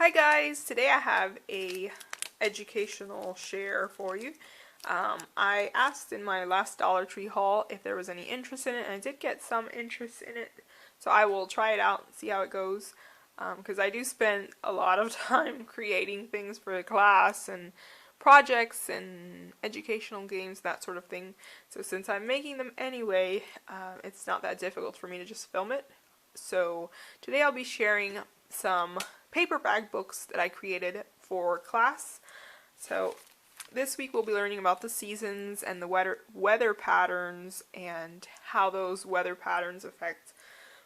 Hi guys, today I have a educational share for you. I asked in my last Dollar Tree haul if there was any interest in it, and I did get some interest in it, so I will try it out and see how it goes, because I do spend a lot of time creating things for the class and projects and educational games, that sort of thing. So since I'm making them anyway, it's not that difficult for me to just film it. So today I'll be sharing some paperback books that I created for class. So this week we'll be learning about the seasons and the weather patterns and how those weather patterns affect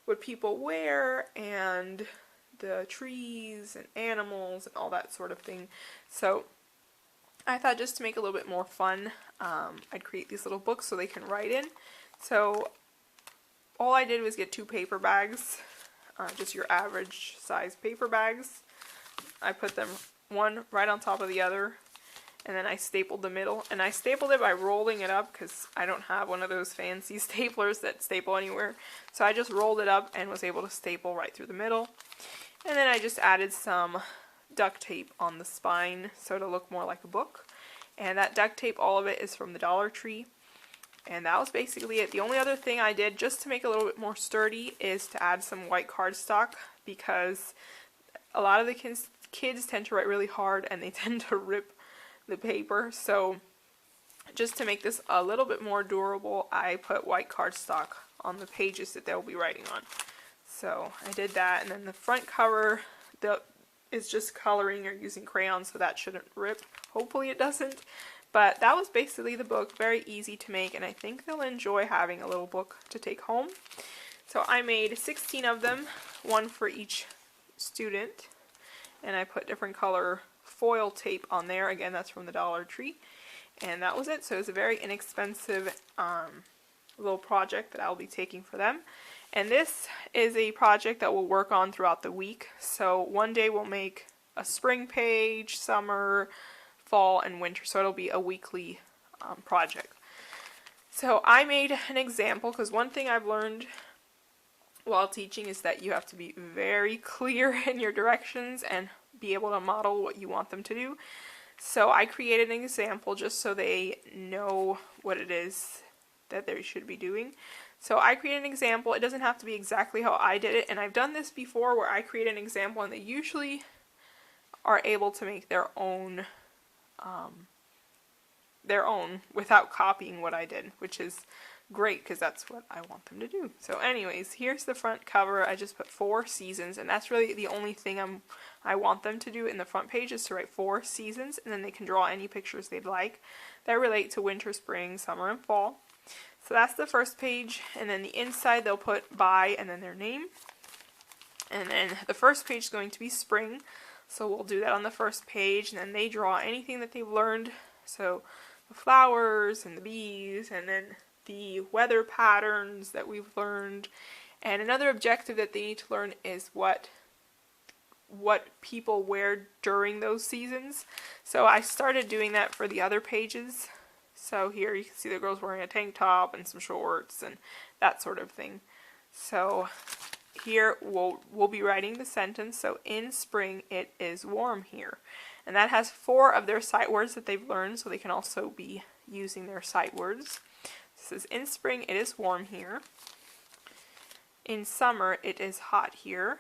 what people wear and the trees and animals and all that sort of thing. So I thought just to make it a little bit more fun, I'd create these little books so they can write in. So all I did was get 2 paper bags, just your average size paper bags. I put them one right on top of the other, and then I stapled the middle. And I stapled it by rolling it up because I don't have one of those fancy staplers that staple anywhere. So I just rolled it up and was able to staple right through the middle. And then I just added some duct tape on the spine so it'll look more like a book. And that duct tape, all of it is from the Dollar Tree. And that was basically it. The only other thing I did just to make it a little bit more sturdy is to add some white cardstock, because a lot of the kids tend to write really hard and they tend to rip the paper. So just to make this a little bit more durable, I put white cardstock on the pages that they'll be writing on. So I did that, and then the front cover is just coloring or using crayons, so that shouldn't rip. Hopefully it doesn't. But that was basically the book. Very easy to make, and I think they'll enjoy having a little book to take home. So I made 16 of them, one for each student, and I put different color foil tape on there. Again, that's from the Dollar Tree, and that was it. So it was a very inexpensive little project that I'll be taking for them. And this is a project that we'll work on throughout the week. So one day we'll make a spring page, summer, fall, and winter, so it'll be a weekly project. So I made an example, because one thing I've learned while teaching is that you have to be very clear in your directions and be able to model what you want them to do. So I created an example just so they know what it is that they should be doing. So I created an example. It doesn't have to be exactly how I did it, and I've done this before where I create an example and they usually are able to make their own without copying what I did, which is great because that's what I want them to do. So anyways, here's the front cover. I just put 4 seasons, and that's really the only thing I want them to do in the front page, is to write 4 seasons, and then they can draw any pictures they'd like that relate to winter, spring, summer, and fall. So that's the first page, and then the inside they'll put by and then their name. And then the first page is going to be spring, so we'll do that on the first page, and then they draw anything that they've learned. So the flowers and the bees, and then the weather patterns that we've learned. And another objective that they need to learn is what people wear during those seasons. So I started doing that for the other pages. So here you can see the girl's wearing a tank top and some shorts and that sort of thing. So here we'll be writing the sentence. So in spring it is warm here. And that has 4 of their sight words that they've learned, so they can also be using their sight words. It says, in spring it is warm here. In summer it is hot here.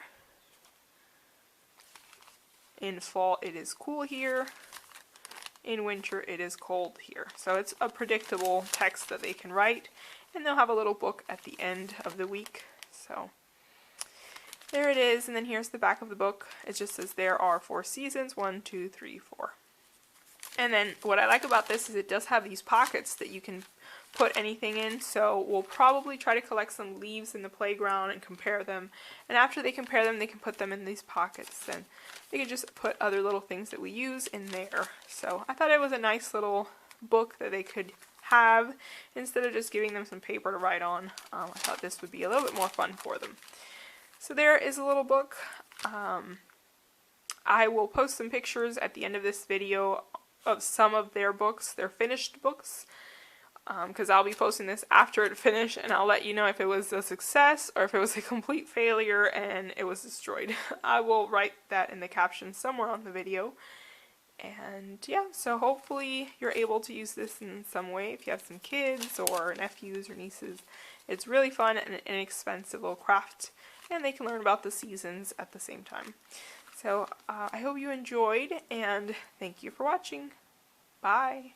In fall it is cool here. In winter it is cold here. So it's a predictable text that they can write, and they'll have a little book at the end of the week. So there it is, and then here's the back of the book. It just says there are 4 seasons, 1, 2, 3, 4. And then what I like about this is it does have these pockets that you can put anything in. So we'll probably try to collect some leaves in the playground and compare them. And after they compare them, they can put them in these pockets, and they can just put other little things that we use in there. So I thought it was a nice little book that they could have instead of just giving them some paper to write on. I thought this would be a little bit more fun for them. So there is a little book. I will post some pictures at the end of this video of some of their books, their finished books. because I'll be posting this after it finished, and I'll let you know if it was a success or if it was a complete failure and it was destroyed. I will write that in the caption somewhere on the video. And yeah, so hopefully you're able to use this in some way if you have some kids or nephews or nieces. It's really fun and an inexpensive little craft, and they can learn about the seasons at the same time. So I hope you enjoyed, and thank you for watching. Bye!